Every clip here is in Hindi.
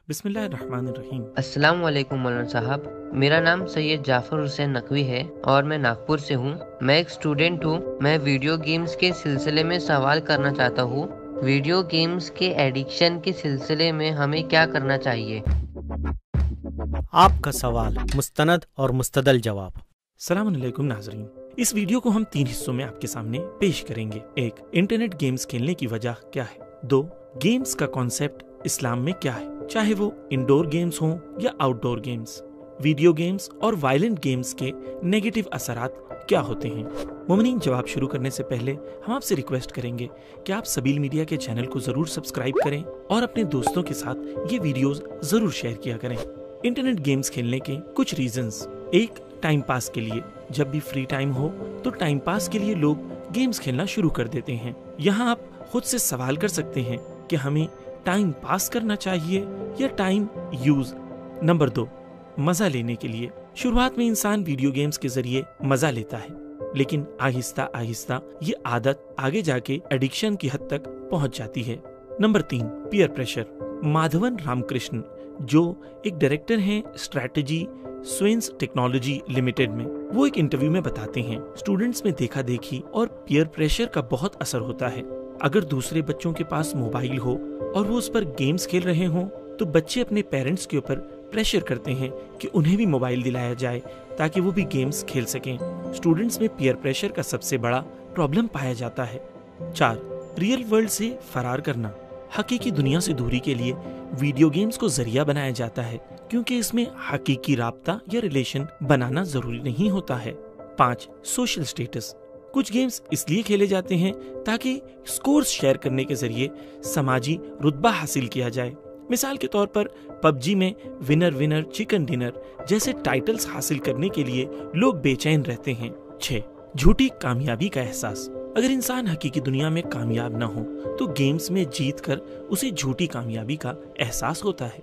बिस्मिल्लाहिर्रहमानिर्रहीम। अस्सलाम वालेकुम मौलाना साहब। मेरा नाम सैयद जाफ़र हुसैन नकवी है और मैं नागपुर से हूँ। मैं एक स्टूडेंट हूँ। मैं वीडियो गेम्स के सिलसिले में सवाल करना चाहता हूँ। वीडियो गेम्स के एडिक्शन के सिलसिले में हमें क्या करना चाहिए? आपका सवाल, मुस्तनद और मुस्तदल जवाब। सलाम अलैकुम नाजरीन। इस वीडियो को हम 3 हिस्सों में आपके सामने पेश करेंगे। 1. इंटरनेट गेम्स खेलने की वजह क्या है। 2. गेम्स का कॉन्सेप्ट इस्लाम में क्या है, चाहे वो इंडोर गेम्स हों या आउटडोर गेम्स। वीडियो गेम्स और वायलेंट गेम्स के नेगेटिव असरात क्या होते हैं। मोमिनीन, जवाब शुरू करने से पहले हम आपसे रिक्वेस्ट करेंगे कि आप सबील मीडिया के चैनल को जरूर सब्सक्राइब करें और अपने दोस्तों के साथ ये वीडियोस जरूर शेयर किया करें। इंटरनेट गेम्स खेलने के कुछ रीजंस। 1. टाइम पास के लिए। जब भी फ्री टाइम हो तो टाइम पास के लिए लोग गेम्स खेलना शुरू कर देते हैं। यहाँ आप खुद से सवाल कर सकते हैं कि हमें टाइम पास करना चाहिए या टाइम यूज। नंबर 2. मजा लेने के लिए। शुरुआत में इंसान वीडियो गेम्स के जरिए मजा लेता है, लेकिन आहिस्ता आहिस्ता ये आदत आगे जाके एडिक्शन की हद तक पहुंच जाती है। Number 3. Peer pressure. Madhavan Ramakrishna, जो एक डायरेक्टर हैं स्ट्रैटेजी स्वेंस टेक्नोलॉजी लिमिटेड में, वो एक इंटरव्यू में बताते हैं स्टूडेंट्स में देखा देखी और पीयर प्रेशर का बहुत असर होता है। अगर दूसरे बच्चों के पास मोबाइल हो और वो उस पर गेम्स खेल रहे हों तो बच्चे अपने पेरेंट्स के ऊपर प्रेशर करते हैं कि उन्हें भी मोबाइल दिलाया जाए ताकि वो भी गेम्स खेल सकें। स्टूडेंट्स में पीयर प्रेशर का सबसे बड़ा प्रॉब्लम पाया जाता है। 4. रियल वर्ल्ड से फरार करना। हकीकी दुनिया से दूरी के लिए वीडियो गेम्स को जरिया बनाया जाता है, क्योंकि इसमें हकीकी राब्ता या रिलेशन बनाना जरूरी नहीं होता है। 5. Social status. कुछ गेम्स इसलिए खेले जाते हैं ताकि स्कोर्स शेयर करने के जरिए समाजी रुतबा हासिल किया जाए। मिसाल के तौर पर PUBG में विनर विनर चिकन डिनर जैसे टाइटल्स हासिल करने के लिए लोग बेचैन रहते हैं। 6. झूठी कामयाबी का एहसास। अगर इंसान हकीकी दुनिया में कामयाब न हो तो गेम्स में जीत कर उसे झूठी कामयाबी का एहसास होता है।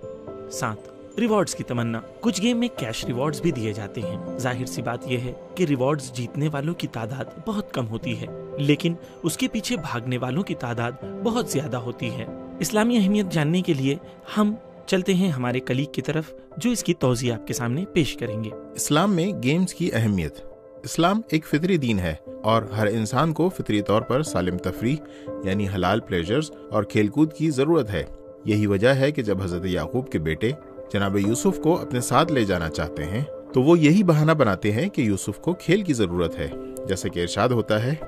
7. रिवॉर्ड्स की तमन्ना। कुछ गेम में कैश रिवॉर्ड्स भी दिए जाते हैं। जाहिर सी बात यह है कि रिवॉर्ड्स जीतने वालों की तादाद बहुत कम होती है, लेकिन उसके पीछे भागने वालों की तादाद बहुत ज्यादा होती है। इस्लामी अहमियत जानने के लिए हम चलते हैं हमारे कलीग की तरफ, जो इसकी तौज़ीह आपके सामने पेश करेंगे। इस्लाम में गेम्स की अहमियत। इस्लाम एक फितरी दीन है और हर इंसान को फितरी तौर पर सालिम तफरीह यानी हलाल प्लेजर्स और खेलकूद की जरूरत है। यही वजह है कि जब हजरत याकूब के बेटे जनाब यूसुफ को अपने साथ ले जाना चाहते हैं तो वो यही बहाना बनाते हैं कि यूसुफ को खेल की जरूरत है। जैसे कि इरशाद होता है,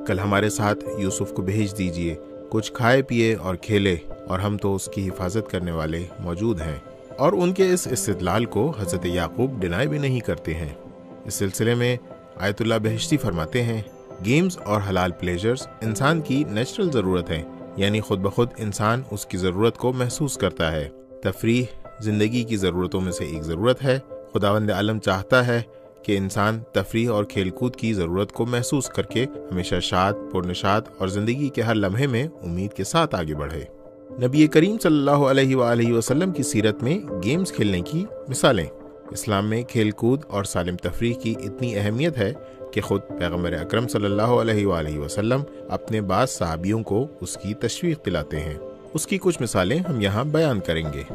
कल हमारे साथ यूसुफ को भेज दीजिए, कुछ खाए पिए और खेले और हम तो उसकी हिफाजत करने वाले मौजूद हैं। और उनके इस इस्तिदलाल को हजरत याकूब डिनाई भी नहीं करते हैं। इस सिलसिले में आयतुल्लाह बहिश्ती फरमाते हैं, गेम्स और हलाल प्लेजर्स इंसान की नेचुरल जरूरत है, यानी खुद ब खुद इंसान उसकी जरूरत को महसूस करता है। तफरीह जिंदगी की जरूरतों में से एक जरूरत है। खुदावंद आलम चाहता है कि इंसान तफरीह और खेलकूद की जरूरत को महसूस करके हमेशा शाद पुरनिशाद और जिंदगी के हर लम्हे में उम्मीद के साथ आगे बढ़े। नबी करीम सल्लल्लाहु अलैहि वसल्लम की सीरत में गेम्स खेलने की मिसालें। इस्लाम में खेलकूद और सालिम तफरीह की इतनी अहमियत है कि खुद पैगम्बर अकरम सल्लल्लाहु अलैहि वसल्लम अपने बाज़ सहाबियों को उसकी तशवीक़ दिलाते हैं। उसकी कुछ मिसालें हम यहाँ बयान करेंगे।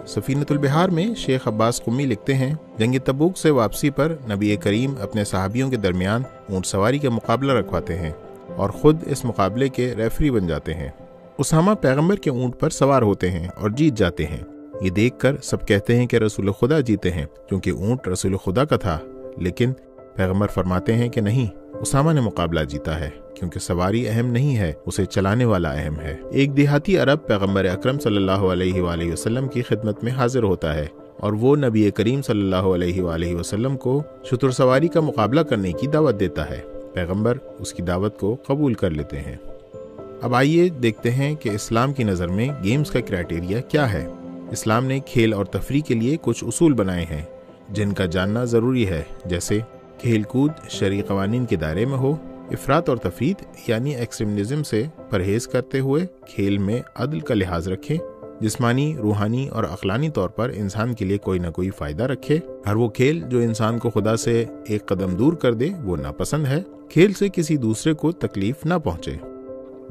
सफीनतुल बिहार में शेख अब्बास कुम्मी लिखते हैं, जंग तबूक से वापसी पर नबी करीम अपने सहाबियों के दरमियान ऊँट सवारी का मुकाबला रखवाते हैं और खुद इस मुकाबले के रेफरी बन जाते हैं। उसामा पैगम्बर के ऊँट पर सवार होते हैं और जीत जाते हैं। ये देखकर सब कहते हैं कि रसूल खुदा जीते हैं, क्योंकि ऊँट रसूल खुदा का था। लेकिन पैगम्बर फरमाते हैं कि नहीं, उसामा ने मुकाबला जीता है, क्योंकि सवारी अहम नहीं है, उसे चलाने वाला अहम है। एक देहाती अरब पैगम्बर अकरम सल्लल्लाहु अलैहि वसल्लम की खिदमत में हाजिर होता है और वो नबी करीम सल्लल्लाहु अलैहि वसल्लम को शुतर सवारी का मुकाबला करने की दावत देता है। पैगम्बर उसकी दावत को कबूल कर लेते हैं। अब आइए देखते हैं कि इस्लाम की नज़र में गेम्स का क्राइटेरिया क्या है। इस्लाम ने खेल और तफरीह के लिए कुछ उसूल बनाए हैं जिनका जानना ज़रूरी है, जैसे खेलकूद शरई क़वानीन के दायरे में हो, इफ़रात और तफरीद यानी एक्सट्रीमिज़म से परहेज़ करते हुए खेल में अदल का लिहाज रखें, जिस्मानी रूहानी और अक़लानी तौर पर इंसान के लिए कोई ना कोई फ़ायदा रखे। हर वो खेल जो इंसान को खुदा से एक कदम दूर कर दे वो नापसंद है। खेल से किसी दूसरे को तकलीफ ना पहुँचे।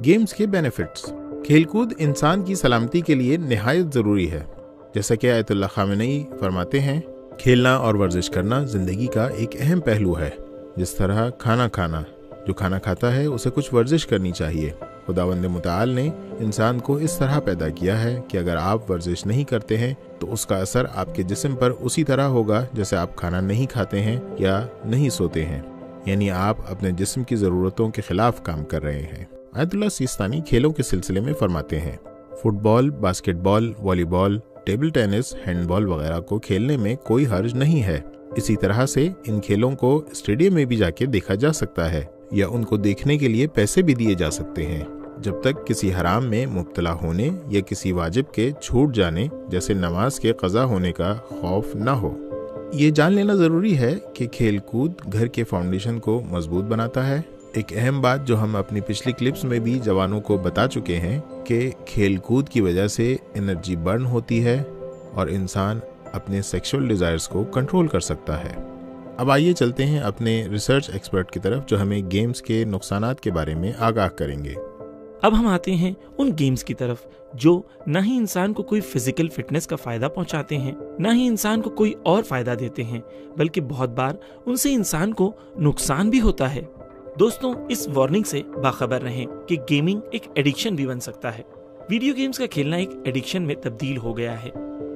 गेम्स के बेनिफिट्स। खेलकूद इंसान की सलामती के लिए निहायत ज़रूरी है। जैसा कि आयतुल्लाह खामेनी फरमाते हैं, खेलना और वर्जिश करना जिंदगी का एक अहम पहलू है। जिस तरह खाना खाना, जो खाना खाता है उसे कुछ वर्जिश करनी चाहिए। खुदावंद मुताल ने इंसान को इस तरह पैदा किया है कि अगर आप वर्जिश नहीं करते हैं तो उसका असर आपके जिस्म पर उसी तरह होगा जैसे आप खाना नहीं खाते हैं या नहीं सोते हैं, यानी आप अपने जिस्म की ज़रूरतों के खिलाफ काम कर रहे हैं। आयतुल्लाह सिस्तानी खेलों के सिलसिले में फरमाते हैं, football, basketball, volleyball, table tennis, handball वगैरह को खेलने में कोई हर्ज नहीं है। इसी तरह से इन खेलों को स्टेडियम में भी जाके देखा जा सकता है या उनको देखने के लिए पैसे भी दिए जा सकते हैं, जब तक किसी हराम में मुब्तला होने या किसी वाजिब के छूट जाने जैसे नमाज के कज़ा होने का खौफ न हो। ये जान लेना ज़रूरी है कि खेल कूद घर के फाउंडेशन को मजबूत बनाता है। एक अहम बात जो हम अपनी पिछली क्लिप्स में भी जवानों को बता चुके हैं कि खेल कूद की वजह से एनर्जी बर्न होती है और इंसान अपने सेक्सुअल डिज़ायर्स को कंट्रोल कर सकता है। अब आइए चलते हैं अपने रिसर्च एक्सपर्ट की तरफ जो हमें गेम्स के नुकसानात के बारे में आगाह करेंगे। अब हम आते हैं उन गेम्स की तरफ जो न ही इंसान को कोई फिजिकल फिटनेस का फायदा पहुंचाते हैं, न ही इंसान को कोई और फायदा देते हैं, बल्कि बहुत बार उनसे इंसान को नुकसान भी होता है। दोस्तों, इस वार्निंग से बाखबर रहें कि गेमिंग एक एडिक्शन भी बन सकता है। वीडियो गेम्स का खेलना एक एडिक्शन में तब्दील हो गया है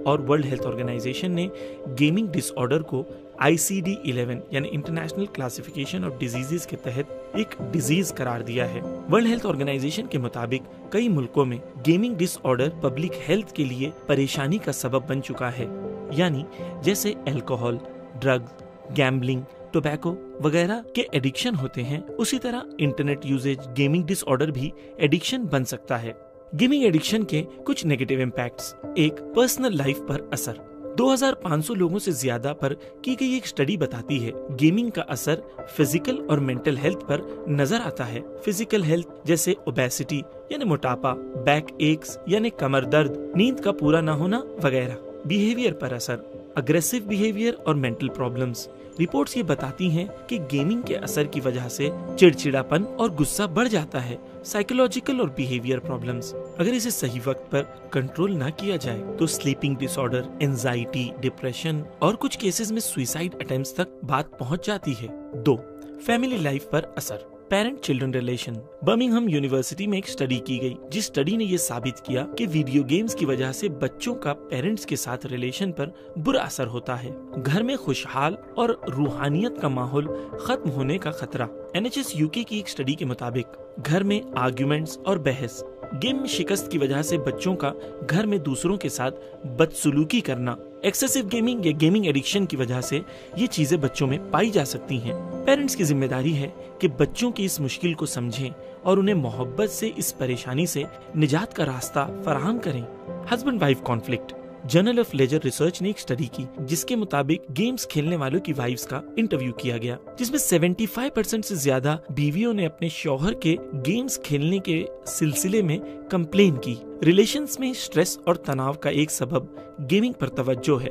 और वर्ल्ड हेल्थ ऑर्गेनाइजेशन ने गेमिंग डिसऑर्डर को ICD-11 यानी इंटरनेशनल क्लासिफिकेशन ऑफ डिजीजेस के तहत एक डिजीज करार दिया है। वर्ल्ड हेल्थ ऑर्गेनाइजेशन के मुताबिक कई मुल्कों में गेमिंग डिसऑर्डर पब्लिक हेल्थ के लिए परेशानी का सबब बन चुका है, यानी जैसे अल्कोहल, ड्रग्स, गैम्बलिंग, टोबैको वगैरह के एडिक्शन होते हैं, उसी तरह इंटरनेट यूजेज गेमिंग डिसऑर्डर भी एडिक्शन बन सकता है। गेमिंग एडिक्शन के कुछ नेगेटिव इम्पैक्ट्स। एक, पर्सनल लाइफ पर असर। 2500 लोगों से ज्यादा पर की गई एक स्टडी बताती है गेमिंग का असर फिजिकल और मेंटल हेल्थ पर नजर आता है। फिजिकल हेल्थ जैसे ओबेसिटी यानी मोटापा, बैक एक्स यानी कमर दर्द, नींद का पूरा न होना वगैरह। बिहेवियर पर असर, अग्रेसिव बिहेवियर और मेंटल प्रॉब्लम्स। रिपोर्ट्स ये बताती हैं कि गेमिंग के असर की वजह से चिड़चिड़ापन और गुस्सा बढ़ जाता है। साइकोलॉजिकल और बिहेवियर प्रॉब्लम्स, अगर इसे सही वक्त पर कंट्रोल ना किया जाए तो स्लीपिंग डिसऑर्डर, एंजाइटी, डिप्रेशन और कुछ केसेस में सुसाइड अटेम्प्ट्स तक बात पहुंच जाती है। 2, फैमिली लाइफ पर असर। Parent children relation. Birmingham university में एक स्टडी की गई जिस स्टडी ने ये साबित किया कि वीडियो गेम्स की वजह से बच्चों का पेरेंट्स के साथ रिलेशन पर बुरा असर होता है। घर में खुशहाल और रूहानियत का माहौल खत्म होने का खतरा। NHS UK की एक स्टडी के मुताबिक घर में आर्ग्यूमेंट्स और बहस, गेम में शिकस्त की वजह से बच्चों का घर में दूसरों के साथ बदसलूकी करना, एक्सेसिव गेमिंग या गेमिंग एडिक्शन की वजह से ये चीजें बच्चों में पाई जा सकती हैं। पेरेंट्स की जिम्मेदारी है कि बच्चों की इस मुश्किल को समझें और उन्हें मोहब्बत से इस परेशानी से निजात का रास्ता फराहम करें। Husband wife conflict. Journal of leisure research ने एक स्टडी की जिसके मुताबिक गेम्स खेलने वालों की वाइफ्स का इंटरव्यू किया गया, जिसमें 75% से ज्यादा बीवियों ने अपने शौहर के गेम्स खेलने के सिलसिले में कंप्लेन की। रिलेशंस में स्ट्रेस और तनाव का एक सबब गेमिंग पर तवज्जो है।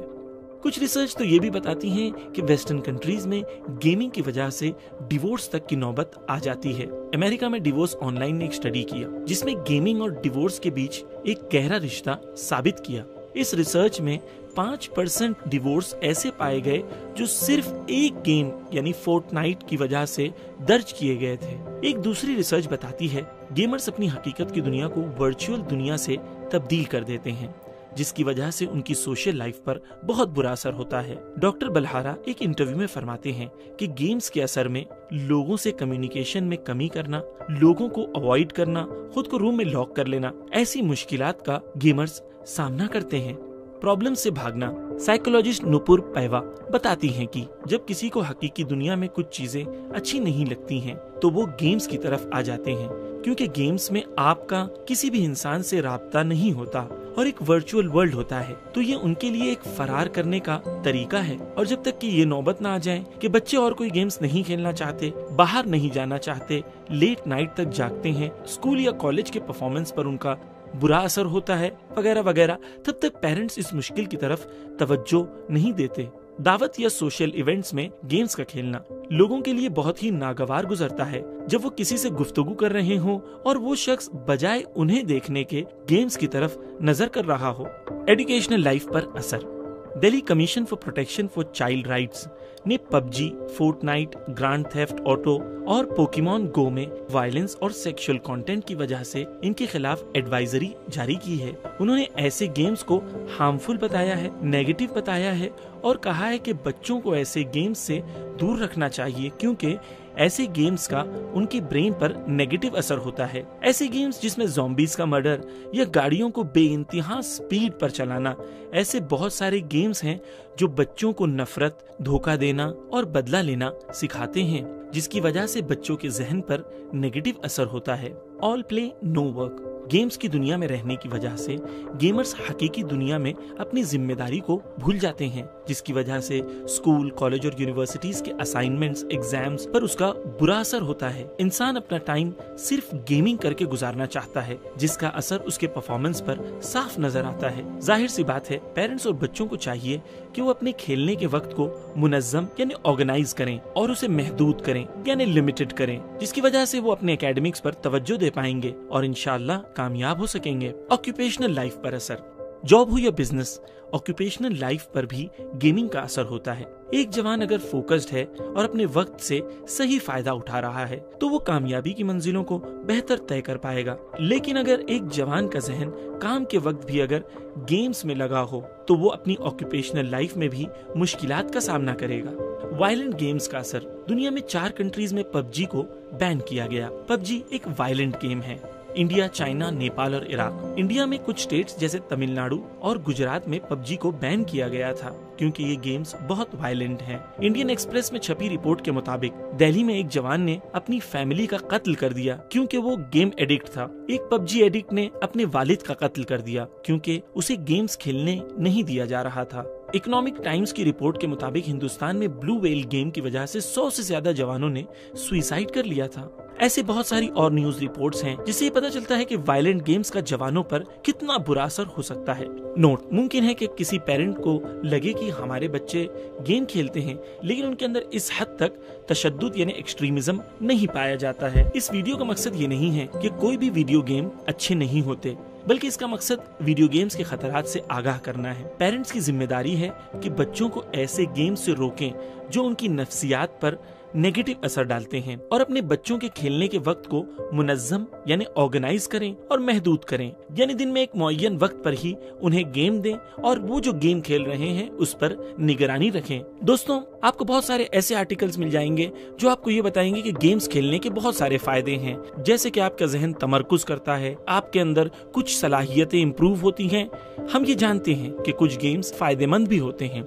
कुछ रिसर्च तो ये भी बताती हैं कि वेस्टर्न कंट्रीज में गेमिंग की वजह से डिवोर्स तक की नौबत आ जाती है। अमेरिका में डिवोर्स ऑनलाइन ने एक स्टडी किया जिसमें गेमिंग और डिवोर्स के बीच एक गहरा रिश्ता साबित किया। इस रिसर्च में 5% डिवोर्स ऐसे पाए गए जो सिर्फ एक गेम यानी फोर्टनाइट की वजह से दर्ज किए गए थे। एक दूसरी रिसर्च बताती है गेमर्स अपनी हकीकत की दुनिया को वर्चुअल दुनिया से तब्दील कर देते हैं, जिसकी वजह से उनकी सोशल लाइफ पर बहुत बुरा असर होता है। डॉक्टर बलहारा एक इंटरव्यू में फरमाते हैं कि गेम्स के असर में लोगों से कम्युनिकेशन में कमी करना, लोगों को अवॉइड करना, खुद को रूम में लॉक कर लेना, ऐसी मुश्किलात का गेमर्स सामना करते हैं। प्रॉब्लम से भागना। साइकोलॉजिस्ट नुपुर पैवा बताती हैं कि जब किसी को हकीकी दुनिया में कुछ चीजें अच्छी नहीं लगती हैं तो वो गेम्स की तरफ आ जाते हैं, क्योंकि गेम्स में आपका किसी भी इंसान से राब्ता नहीं होता और एक वर्चुअल वर्ल्ड होता है, तो ये उनके लिए एक फरार करने का तरीका है। और जब तक कि ये नौबत ना आ जाए कि बच्चे और कोई गेम्स नहीं खेलना चाहते, बाहर नहीं जाना चाहते, लेट नाइट तक जागते हैं, स्कूल या कॉलेज के परफॉर्मेंस पर उनका बुरा असर होता है वगैरह वगैरह, तब तक पेरेंट्स इस मुश्किल की तरफ तवज्जो नहीं देते। दावत या सोशल इवेंट्स में गेम्स का खेलना लोगों के लिए बहुत ही नागवार गुजरता है जब वो किसी से गुफ्तगू कर रहे हो और वो शख्स बजाय उन्हें देखने के गेम्स की तरफ नजर कर रहा हो। एजुकेशनल लाइफ पर असर। Delhi commission for protection for child rights ने PUBG, Fortnite, grand theft auto और पोकेमॉन गो में वायलेंस और सेक्सुअल कंटेंट की वजह से इनके खिलाफ एडवाइजरी जारी की है। उन्होंने ऐसे गेम्स को हार्मफुल बताया है, नेगेटिव बताया है और कहा है कि बच्चों को ऐसे गेम्स से दूर रखना चाहिए क्योंकि ऐसे गेम्स का उनकी ब्रेन पर नेगेटिव असर होता है। ऐसे गेम्स जिसमें ज़ॉम्बीज का मर्डर या गाड़ियों को बेइंतहा स्पीड पर चलाना, ऐसे बहुत सारे गेम्स हैं जो बच्चों को नफरत, धोखा देना और बदला लेना सिखाते हैं, जिसकी वजह से बच्चों के जहन पर नेगेटिव असर होता है। All play no work. Games की दुनिया में रहने की वजह से गेमर्स हकीकी दुनिया में अपनी जिम्मेदारी को भूल जाते हैं, जिसकी वजह से स्कूल, कॉलेज और यूनिवर्सिटीज के असाइनमेंट्स, एग्जाम्स पर उसका बुरा असर होता है। इंसान अपना टाइम सिर्फ गेमिंग करके गुजारना चाहता है, जिसका असर उसके परफॉर्मेंस पर साफ नजर आता है। जाहिर सी बात है, पेरेंट्स और बच्चों को चाहिए कि वो अपने खेलने के वक्त को मुनज्जम यानी ऑर्गेनाइज करें और उसे महदूद करें यानी लिमिटेड करें, जिसकी वजह से वो अपने एकेडमिक्स पर तवज्जो दे पाएंगे और इंशाल्लाह कामयाब हो सकेंगे। ऑक्यूपेशनल लाइफ पर असर। जॉब हो या बिजनेस, ऑक्यूपेशनल लाइफ पर भी गेमिंग का असर होता है। एक जवान अगर फोकस्ड है और अपने वक्त से सही फायदा उठा रहा है तो वो कामयाबी की मंजिलों को बेहतर तय कर पाएगा। लेकिन अगर एक जवान का जहन काम के वक्त भी अगर गेम्स में लगा हो तो वो अपनी ऑक्यूपेशनल लाइफ में भी मुश्किलात का सामना करेगा। वायलेंट गेम्स का असर। दुनिया में 4 कंट्रीज में पबजी को बैन किया गया। पबजी एक वायलेंट गेम है। इंडिया, चाइना, नेपाल और इराक। इंडिया में कुछ स्टेट्स जैसे तमिलनाडु और गुजरात में पबजी को बैन किया गया था क्योंकि ये गेम्स बहुत वायलेंट हैं। इंडियन एक्सप्रेस में छपी रिपोर्ट के मुताबिक दिल्ली में एक जवान ने अपनी फैमिली का कत्ल कर दिया क्योंकि वो गेम एडिक्ट था। एक पबजी एडिक्ट ने अपने वालिद का कत्ल कर दिया क्योंकि उसे गेम्स खेलने नहीं दिया जा रहा था। इकोनॉमिक टाइम्स की रिपोर्ट के मुताबिक हिंदुस्तान में ब्लू व्हेल गेम की वजह से 100 से ज्यादा जवानों ने सुसाइड कर लिया था। ऐसे बहुत सारी और न्यूज रिपोर्ट्स हैं जिससे ये पता चलता है कि वायलेंट गेम्स का जवानों पर कितना बुरा असर हो सकता है। नोट, मुमकिन है कि किसी पेरेंट को लगे कि हमारे बच्चे गेम खेलते हैं लेकिन उनके अंदर इस हद तक तशद्दुद यानी एक्सट्रीमिज्म नहीं पाया जाता है। इस वीडियो का मकसद ये नहीं है कि कोई भी वीडियो गेम अच्छे नहीं होते, बल्कि इसका मकसद वीडियो गेम्स के खतरात से आगाह करना है। पेरेंट्स की जिम्मेदारी है कि बच्चों को ऐसे गेम्स से रोकें जो उनकी नफ्सियात पर नेगेटिव असर डालते हैं और अपने बच्चों के खेलने के वक्त को मुनज्जम यानी ऑर्गेनाइज करें और महदूद करें, यानी दिन में एक मुअय्यन वक्त पर ही उन्हें गेम दें और वो जो गेम खेल रहे हैं उस पर निगरानी रखें। दोस्तों, आपको बहुत सारे ऐसे आर्टिकल्स मिल जाएंगे जो आपको ये बताएंगे कि गेम्स खेलने के बहुत सारे फायदे हैं, जैसे कि आपका जहन तमरकुज करता है, आपके अंदर कुछ सलाहियतें इंप्रूव होती हैं। हम ये जानते हैं कि कुछ गेम्स फायदेमंद भी होते हैं,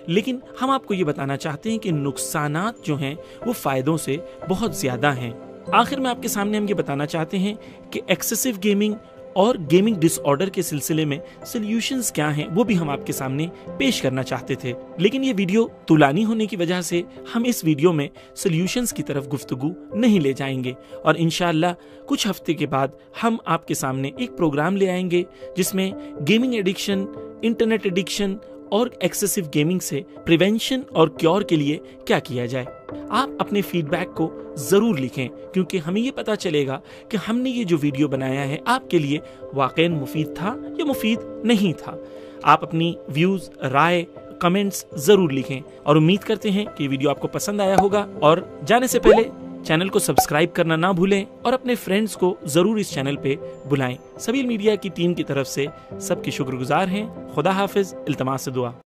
लेकिन हम आपको ये बताना चाहते हैं कि नुकसानात जो हैं वो फायदों से बहुत ज्यादा हैं। आखिर में आपके सामने हम ये बताना चाहते हैं कि एक्सेसिव गेमिंग और गेमिंग डिसऑर्डर के सिलसिले में सॉल्यूशंस क्या हैं वो भी हम आपके सामने पेश करना चाहते थे, लेकिन ये वीडियो तुलानी होने की वजह से हम इस वीडियो में सॉल्यूशंस की तरफ गुफ्तगू नहीं ले जाएंगे और इंशाअल्लाह कुछ हफ्ते के बाद हम आपके सामने एक प्रोग्राम ले आएंगे जिसमें गेमिंग एडिक्शन, इंटरनेट एडिक्शन और एक्सेसिव गेमिंग से प्रिवेंशन और क्योर के लिए क्या किया जाए। आप अपने फीडबैक को जरूर लिखें क्योंकि हमें ये पता चलेगा कि हमने ये जो वीडियो बनाया है आपके लिए वाकई मुफीद था या मुफीद नहीं था। आप अपनी व्यूज, राय, कमेंट्स जरूर लिखें और उम्मीद करते हैं कि वीडियो आपको पसंद आया होगा। और जाने से पहले चैनल को सब्सक्राइब करना ना भूलें और अपने फ्रेंड्स को जरूर इस चैनल पे बुलाएं। सभी मीडिया की टीम की तरफ से सबके शुक्रगुजार हैं। खुदा हाफिज, इल्तमास से दुआ।